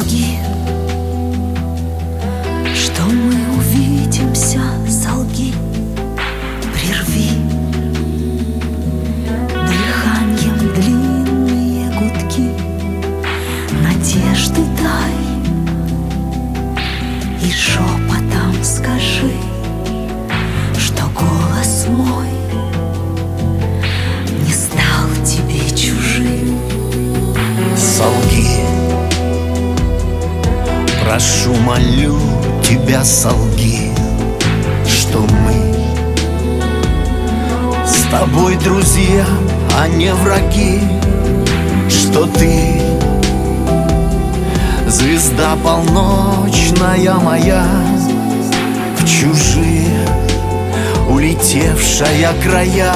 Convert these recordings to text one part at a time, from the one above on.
Солги, что мы увидимся, солги, прерви дыханием длинные гудки, надежды дай и шепотом скажи, что голос мой не стал тебе чужим. Солги, прошу, молю тебя, солги, что мы с тобой друзья, а не враги, что ты звезда полночная моя, в чужие улетевшая края.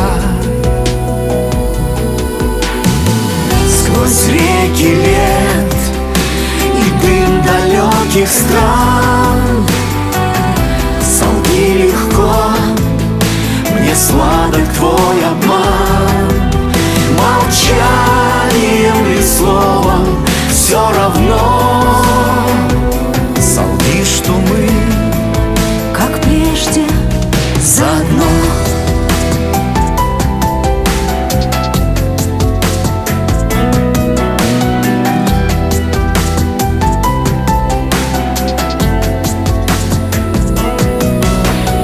Сквозь реки лет и дым далеких стран, солги легко, мне сладок твой обман. Молчанием или словом все равно, солги, что мы, как прежде, заодно.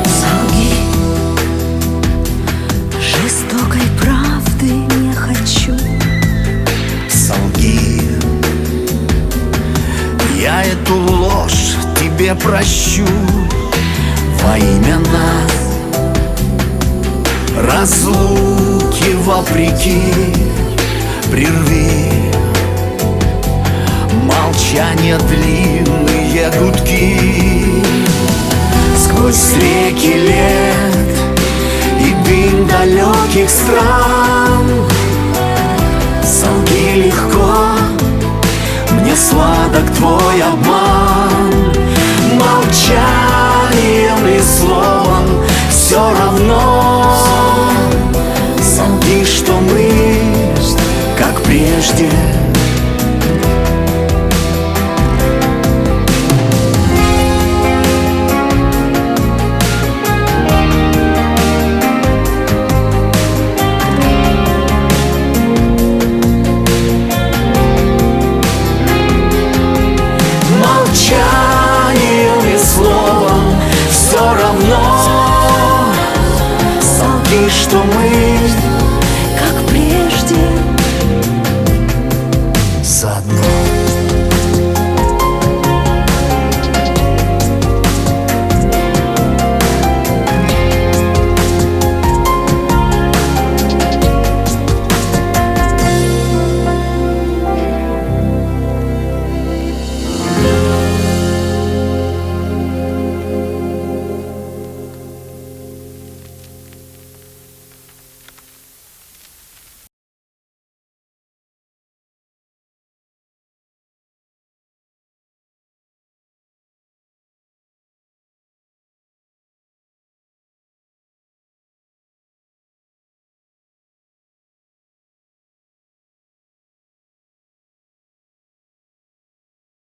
солги, жестокой правды не хочу. Солги, я эту ложь тебе прощу во имя нас, разлуки вопреки. Прерви молчание длинные гудки. Сквозь реки лет и дым далеких стран, солги легко, мне сладок твой обман. Молчанием и словом все равно, солги, что мы, как прежде. Молчанием и словом все равно, солги, что мы